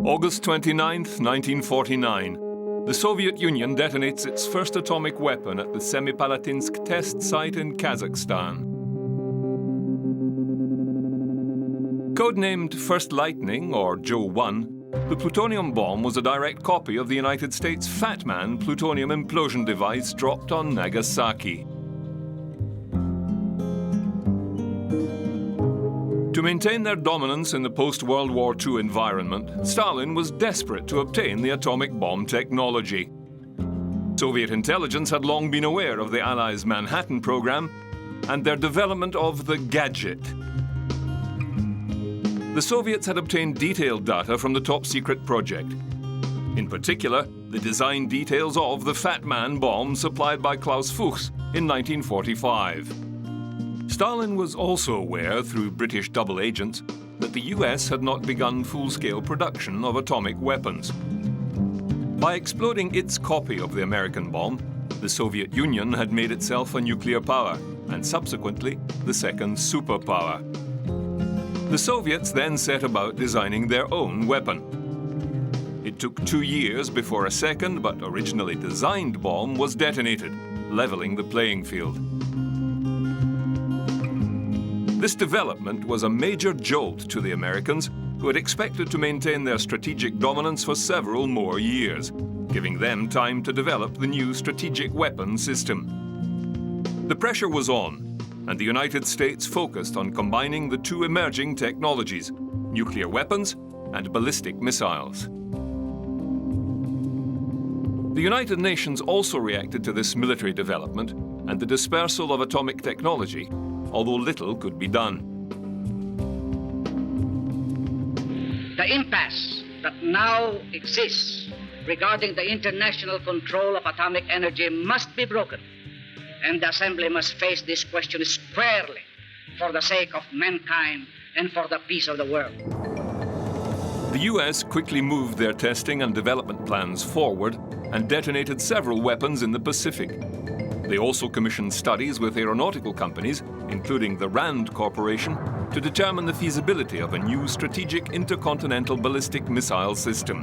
August 29, 1949. The Soviet Union detonates its first atomic weapon at the Semipalatinsk test site in Kazakhstan. Codenamed First Lightning, or Joe 1, the plutonium bomb was a direct copy of the United States Fat Man plutonium implosion device dropped on Nagasaki. To maintain their dominance in the post-World War II environment, Stalin was desperate to obtain the atomic bomb technology. Soviet intelligence had long been aware of the Allies' Manhattan program and their development of the Gadget. The Soviets had obtained detailed data from the top-secret project. In particular, the design details of the Fat Man bomb supplied by Klaus Fuchs in 1945. Stalin was also aware, through British double agents, that the US had not begun full-scale production of atomic weapons. By exploding its copy of the American bomb, the Soviet Union had made itself a nuclear power, and subsequently, the second superpower. The Soviets then set about designing their own weapon. It took 2 years before a second, but originally designed bomb was detonated, leveling the playing field. This development was a major jolt to the Americans, who had expected to maintain their strategic dominance for several more years, giving them time to develop the new strategic weapon system. The pressure was on, and the United States focused on combining the two emerging technologies, nuclear weapons and ballistic missiles. The United Nations also reacted to this military development and the dispersal of atomic technology, although little could be done. The impasse that now exists regarding the international control of atomic energy must be broken, and the Assembly must face this question squarely for the sake of mankind and for the peace of the world. The US quickly moved their testing and development plans forward and detonated several weapons in the Pacific. They also commissioned studies with aeronautical companies, including the RAND Corporation, to determine the feasibility of a new strategic intercontinental ballistic missile system.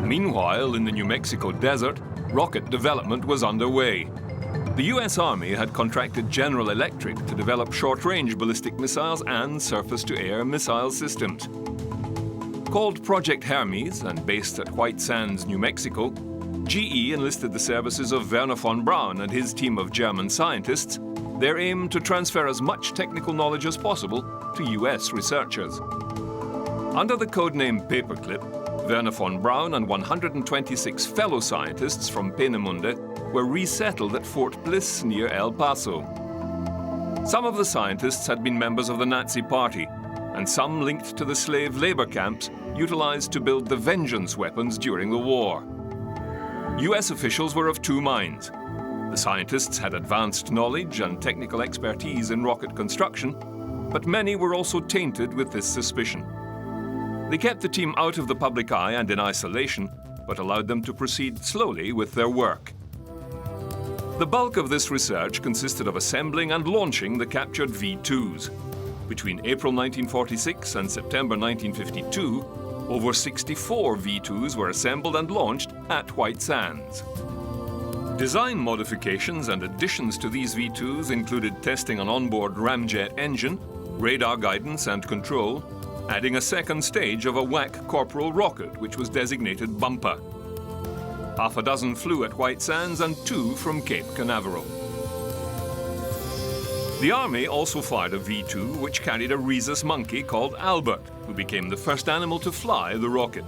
Meanwhile, in the New Mexico desert, rocket development was underway. The US Army had contracted General Electric to develop short-range ballistic missiles and surface-to-air missile systems. Called Project Hermes and based at White Sands, New Mexico, GE enlisted the services of Wernher von Braun and his team of German scientists, their aim to transfer as much technical knowledge as possible to US researchers. Under the codename Paperclip, Wernher von Braun and 126 fellow scientists from Peenemünde were resettled at Fort Bliss near El Paso. Some of the scientists had been members of the Nazi Party, and some linked to the slave labor camps utilized to build the vengeance weapons during the war. US officials were of two minds. The scientists had advanced knowledge and technical expertise in rocket construction, but many were also tainted with this suspicion. They kept the team out of the public eye and in isolation, but allowed them to proceed slowly with their work. The bulk of this research consisted of assembling and launching the captured V-2s. Between April 1946 and September 1952, over 64 V-2s were assembled and launched at White Sands. Design modifications and additions to these V-2s included testing an onboard ramjet engine, radar guidance and control, adding a second stage of a WAC Corporal rocket, which was designated Bumper. Half a dozen flew at White Sands and 2 from Cape Canaveral. The Army also fired a V-2 which carried a rhesus monkey called Albert, who became the first animal to fly the rocket.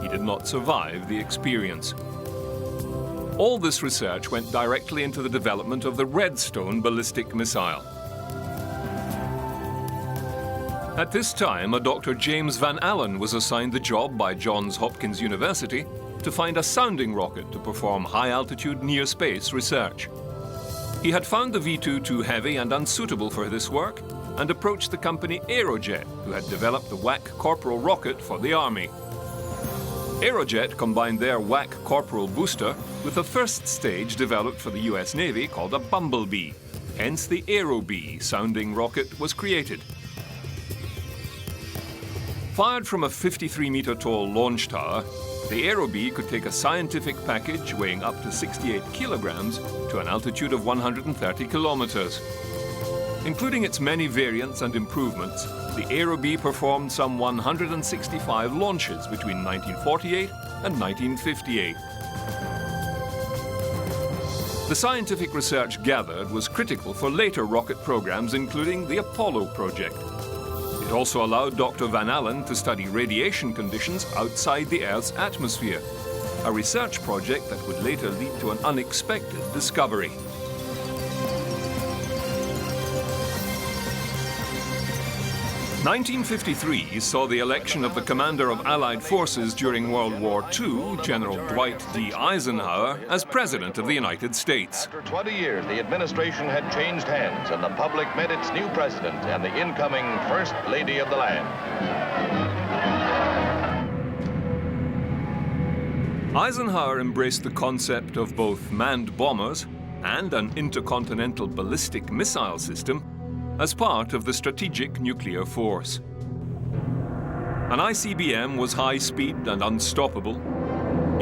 He did not survive the experience. All this research went directly into the development of the Redstone ballistic missile. At this time, a Dr. James Van Allen was assigned the job by Johns Hopkins University to find a sounding rocket to perform high-altitude near-space research. He had found the V-2 too heavy and unsuitable for this work and approached the company Aerojet, who had developed the WAC Corporal rocket for the Army. Aerojet combined their WAC Corporal booster with a first stage developed for the US Navy called a Bumblebee. Hence the Aerobee sounding rocket was created. Fired from a 53-meter tall launch tower, the Aerobee could take a scientific package weighing up to 68 kilograms to an altitude of 130 kilometers. Including its many variants and improvements, the Aerobee performed some 165 launches between 1948 and 1958. The scientific research gathered was critical for later rocket programs, including the Apollo project. It also allowed Dr. Van Allen to study radiation conditions outside the Earth's atmosphere, a research project that would later lead to an unexpected discovery. "1953 saw the election of the commander of Allied forces during World War II, General Dwight D. Eisenhower, as President of the United States. After 20 years, the administration had changed hands, and the public met its new president and the incoming First Lady of the land. Eisenhower embraced the concept of both manned bombers and an intercontinental ballistic missile system as part of the strategic nuclear force. An ICBM was high-speed and unstoppable,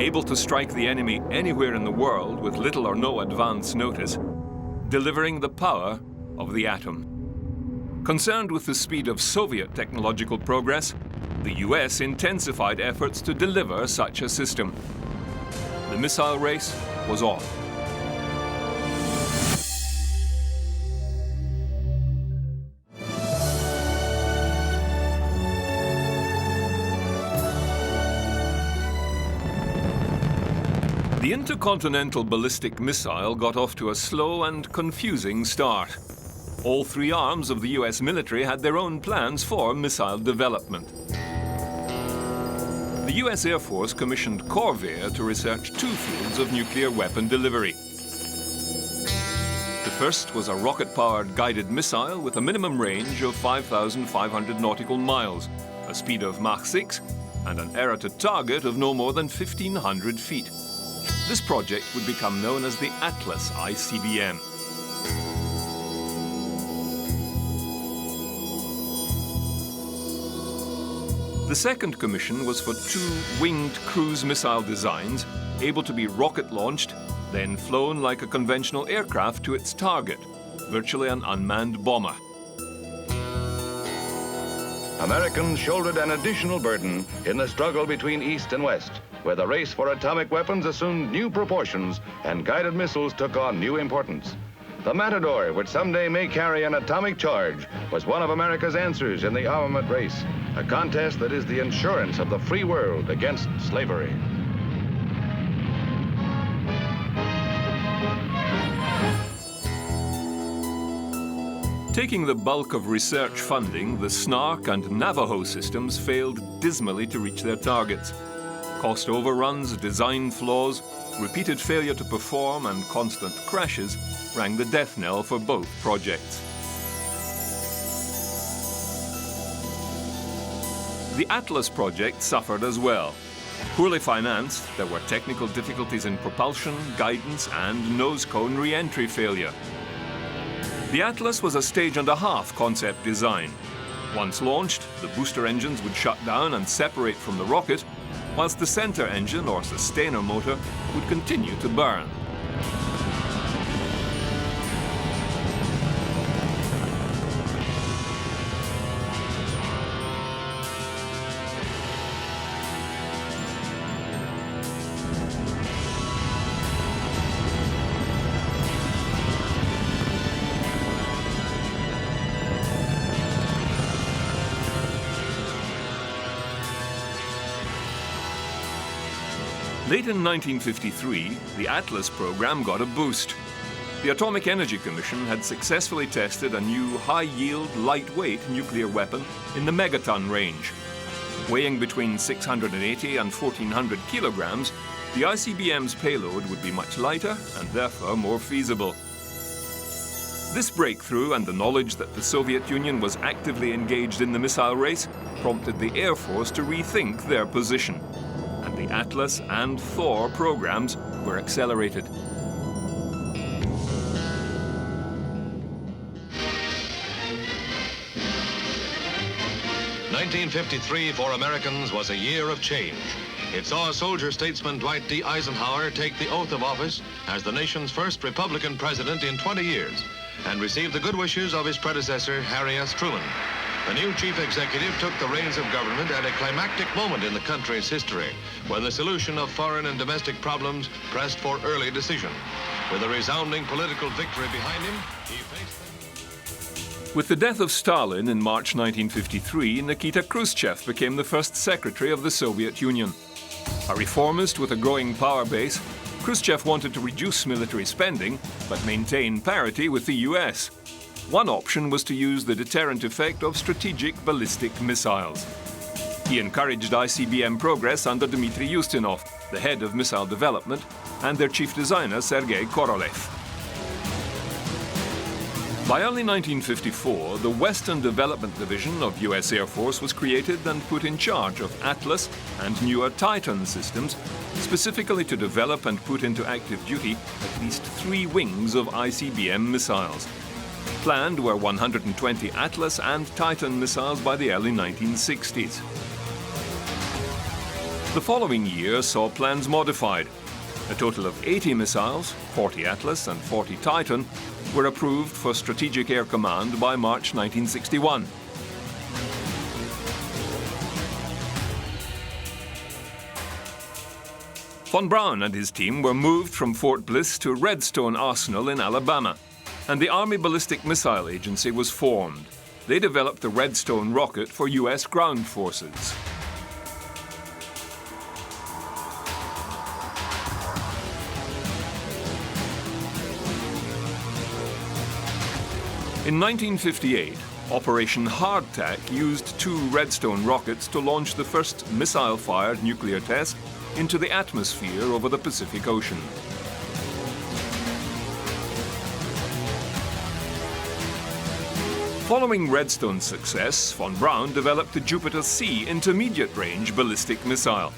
able to strike the enemy anywhere in the world with little or no advance notice, delivering the power of the atom. Concerned with the speed of Soviet technological progress, the US intensified efforts to deliver such a system. The missile race was on. The intercontinental ballistic missile got off to a slow and confusing start. All three arms of the US military had their own plans for missile development. The US Air Force commissioned Corvair to research two fields of nuclear weapon delivery. The first was a rocket-powered guided missile with a minimum range of 5,500 nautical miles, a speed of Mach 6, and an error to target of no more than 1,500 feet. This project would become known as the Atlas ICBM. The second commission was for two winged cruise missile designs, able to be rocket-launched, then flown like a conventional aircraft to its target, virtually an unmanned bomber. Americans shouldered an additional burden in the struggle between East and West, where the race for atomic weapons assumed new proportions and guided missiles took on new importance. The Matador, which someday may carry an atomic charge, was one of America's answers in the armament race, a contest that is the insurance of the free world against slavery. Taking the bulk of research funding, the SNARC and Navajo systems failed dismally to reach their targets. Cost overruns, design flaws, repeated failure to perform, and constant crashes rang the death knell for both projects. The Atlas project suffered as well. Poorly financed, there were technical difficulties in propulsion, guidance, and nose cone re-entry failure. The Atlas was a stage-and-a-half concept design. Once launched, the booster engines would shut down and separate from the rocket, whilst the center engine or sustainer motor would continue to burn. Late in 1953, the Atlas program got a boost. The Atomic Energy Commission had successfully tested a new high-yield, lightweight nuclear weapon in the megaton range. Weighing between 680 and 1,400 kilograms, the ICBM's payload would be much lighter and therefore more feasible. This breakthrough and the knowledge that the Soviet Union was actively engaged in the missile race prompted the Air Force to rethink their position. The Atlas and Thor programs were accelerated. 1953 for Americans was a year of change. It saw soldier-statesman Dwight D. Eisenhower take the oath of office as the nation's first Republican president in 20 years and receive the good wishes of his predecessor, Harry S. Truman. The new chief executive took the reins of government at a climactic moment in the country's history when the solution of foreign and domestic problems pressed for early decision. With a resounding political victory behind him, he faced... With the death of Stalin in March 1953, Nikita Khrushchev became the first secretary of the Soviet Union. A reformist with a growing power base, Khrushchev wanted to reduce military spending but maintain parity with the US. One option was to use the deterrent effect of strategic ballistic missiles. He encouraged ICBM progress under Dmitry Ustinov, the head of missile development, and their chief designer Sergei Korolev. By early 1954, the Western Development Division of US Air Force was created and put in charge of Atlas and newer Titan systems, specifically to develop and put into active duty at least 3 wings of ICBM missiles. Planned were 120 Atlas and Titan missiles by the early 1960s. The following year saw plans modified. A total of 80 missiles, 40 Atlas and 40 Titan, were approved for Strategic Air Command by March 1961. Von Braun and his team were moved from Fort Bliss to Redstone Arsenal in Alabama, and the Army Ballistic Missile Agency was formed. They developed the Redstone rocket for US ground forces. In 1958, Operation Hardtack used 2 Redstone rockets to launch the first missile-fired nuclear test into the atmosphere over the Pacific Ocean. Following Redstone's success, von Braun developed the Jupiter-C intermediate-range ballistic missile.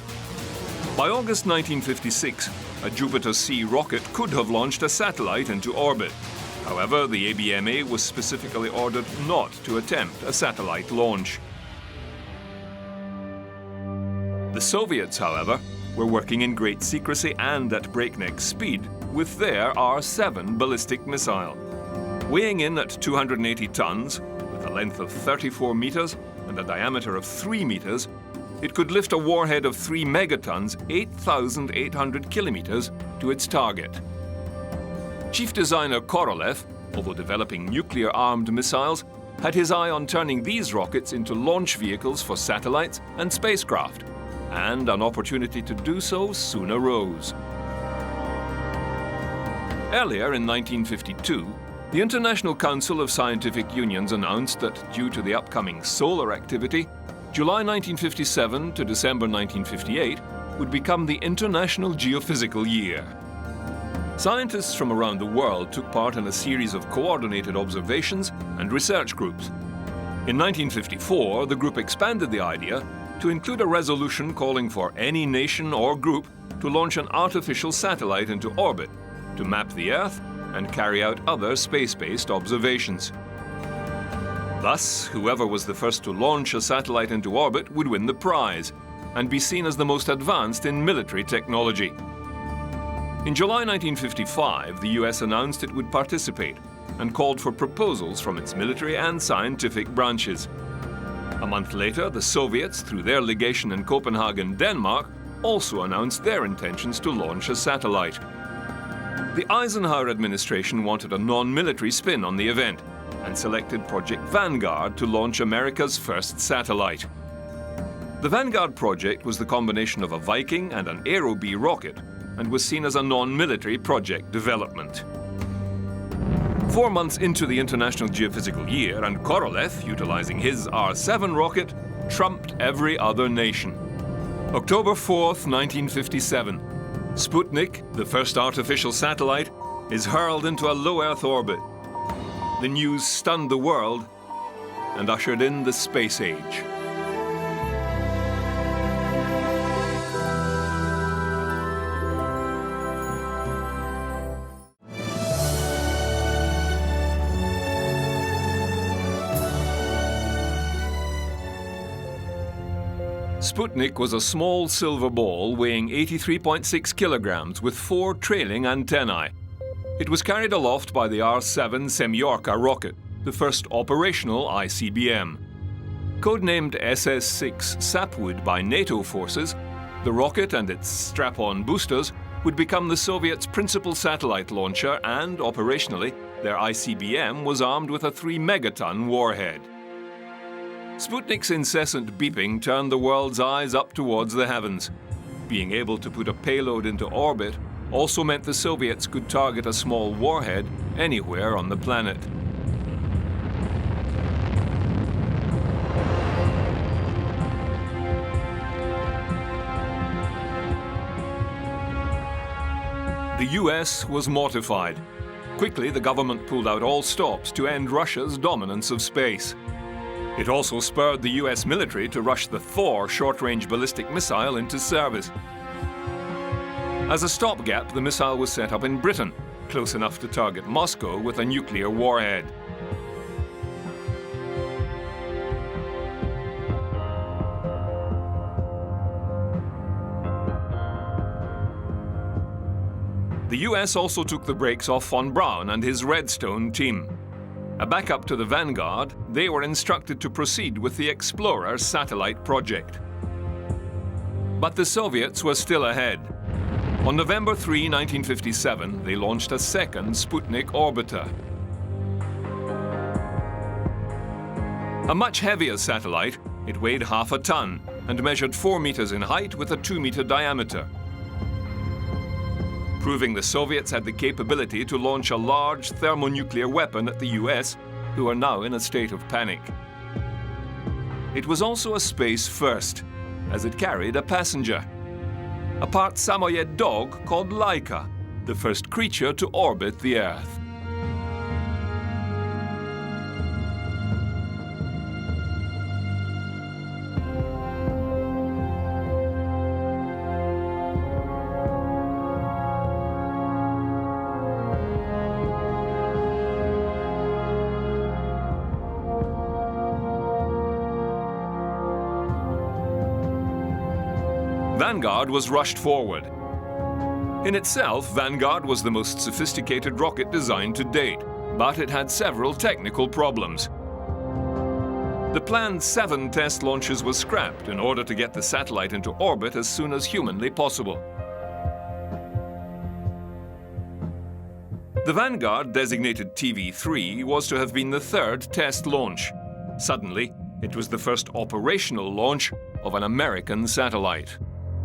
By August 1956, a Jupiter-C rocket could have launched a satellite into orbit. However, the ABMA was specifically ordered not to attempt a satellite launch. The Soviets, however, were working in great secrecy and at breakneck speed with their R-7 ballistic missile. Weighing in at 280 tons, with a length of 34 meters and a diameter of 3 meters, it could lift a warhead of 3 megatons, 8,800 kilometers, to its target. Chief designer Korolev, although developing nuclear-armed missiles, had his eye on turning these rockets into launch vehicles for satellites and spacecraft, and an opportunity to do so soon arose. Earlier in 1952, the International Council of Scientific Unions announced that due to the upcoming solar activity, July 1957 to December 1958 would become the International Geophysical Year. Scientists from around the world took part in a series of coordinated observations and research groups. In 1954, the group expanded the idea to include a resolution calling for any nation or group to launch an artificial satellite into orbit to map the Earth and carry out other space-based observations. Thus, whoever was the first to launch a satellite into orbit would win the prize and be seen as the most advanced in military technology. In July 1955, the US announced it would participate and called for proposals from its military and scientific branches. A month later, the Soviets, through their legation in Copenhagen, Denmark, also announced their intentions to launch a satellite. The Eisenhower administration wanted a non-military spin on the event and selected Project Vanguard to launch America's first satellite. The Vanguard project was the combination of a Viking and an Aerobee rocket and was seen as a non-military project development. 4 months into the International Geophysical Year, and Korolev, utilizing his R-7 rocket, trumped every other nation. October 4th, 1957. Sputnik, the first artificial satellite, is hurled into a low Earth orbit. The news stunned the world and ushered in the space age. Sputnik was a small silver ball weighing 83.6 kilograms with 4 trailing antennae. It was carried aloft by the R-7 Semyorka rocket, the first operational ICBM. Codenamed SS-6 Sapwood by NATO forces, the rocket and its strap-on boosters would become the Soviets' principal satellite launcher, and operationally, their ICBM was armed with a 3-megaton warhead. Sputnik's incessant beeping turned the world's eyes up towards the heavens. Being able to put a payload into orbit also meant the Soviets could target a small warhead anywhere on the planet. The US was mortified. Quickly, the government pulled out all stops to end Russia's dominance of space. It also spurred the US military to rush the Thor short-range ballistic missile into service. As a stopgap, the missile was set up in Britain, close enough to target Moscow with a nuclear warhead. The US also took the brakes off von Braun and his Redstone team. A backup to the Vanguard, they were instructed to proceed with the Explorer satellite project. But the Soviets were still ahead. On November 3, 1957, they launched a second Sputnik orbiter. A much heavier satellite, it weighed half a ton and measured 4 meters in height with a 2-meter diameter, proving the Soviets had the capability to launch a large thermonuclear weapon at the US, who are now in a state of panic. It was also a space first, as it carried a passenger, a part Samoyed dog called Laika, the first creature to orbit the Earth. Vanguard was rushed forward. In itself, Vanguard was the most sophisticated rocket designed to date, but it had several technical problems. The planned 7 test launches were scrapped in order to get the satellite into orbit as soon as humanly possible. The Vanguard, designated TV-3, was to have been the 3rd test launch. Suddenly, it was the first operational launch of an American satellite.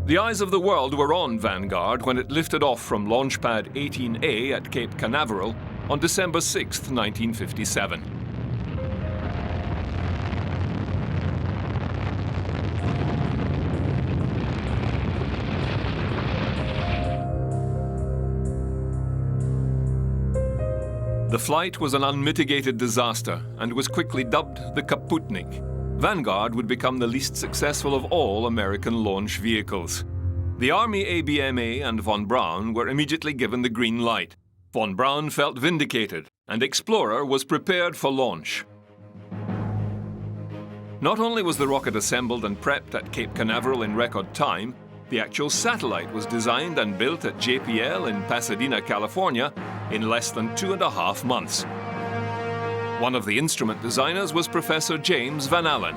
The eyes of the world were on Vanguard when it lifted off from Launch Pad 18A at Cape Canaveral on December 6, 1957. The flight was an unmitigated disaster and was quickly dubbed the Kaputnik. Vanguard would become the least successful of all American launch vehicles. The Army ABMA and von Braun were immediately given the green light. Von Braun felt vindicated, and Explorer was prepared for launch. Not only was the rocket assembled and prepped at Cape Canaveral in record time, the actual satellite was designed and built at JPL in Pasadena, California, in less than 2.5 months. One of the instrument designers was Professor James Van Allen.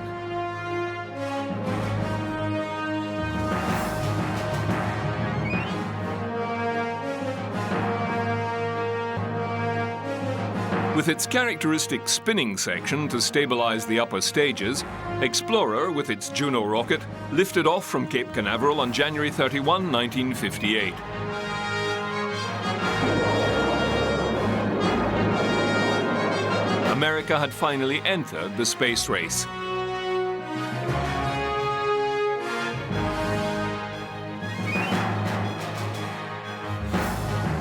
With its characteristic spinning section to stabilize the upper stages, Explorer, with its Juno rocket, lifted off from Cape Canaveral on January 31, 1958. America had finally entered the space race.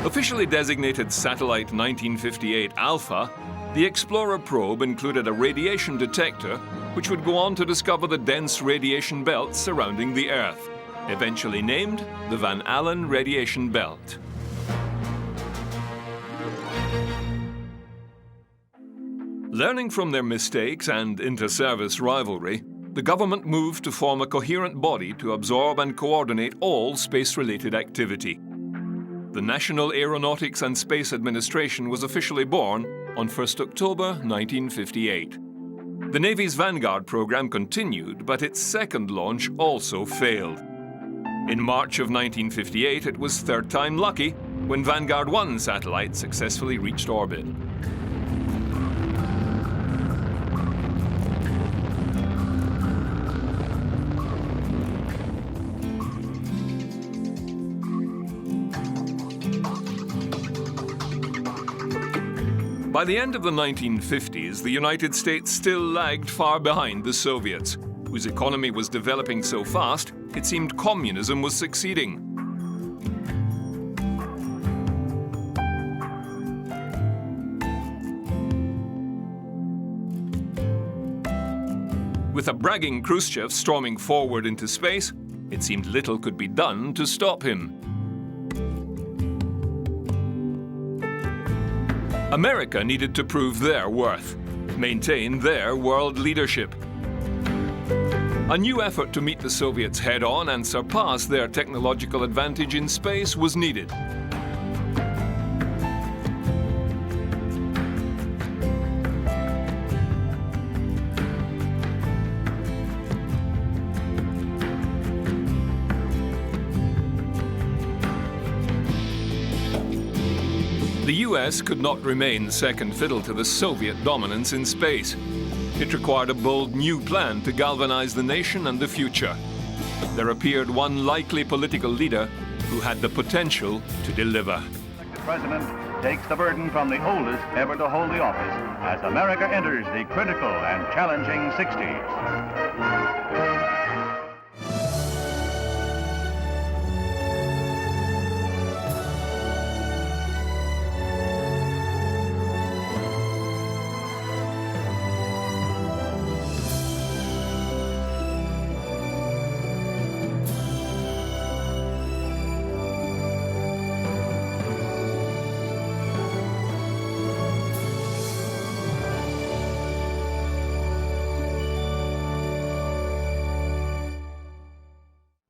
Officially designated Satellite 1958 Alpha, the Explorer probe included a radiation detector which would go on to discover the dense radiation belt surrounding the Earth, eventually named the Van Allen Radiation Belt. Learning from their mistakes and inter-service rivalry, the government moved to form a coherent body to absorb and coordinate all space-related activity. The National Aeronautics and Space Administration was officially born on 1st October 1958. The Navy's Vanguard program continued, but its second launch also failed. In March of 1958, it was third time lucky when Vanguard 1 satellite successfully reached orbit. By the end of the 1950s, the United States still lagged far behind the Soviets, whose economy was developing so fast, it seemed communism was succeeding. With a bragging Khrushchev storming forward into space, it seemed little could be done to stop him. America needed to prove their worth, maintain their world leadership. A new effort to meet the Soviets head-on and surpass their technological advantage in space was needed. The US could not remain second fiddle to the Soviet dominance in space. It required a bold new plan to galvanize the nation and the future. There appeared one likely political leader who had the potential to deliver. The president takes the burden from the oldest ever to hold the office as America enters the critical and challenging 60s.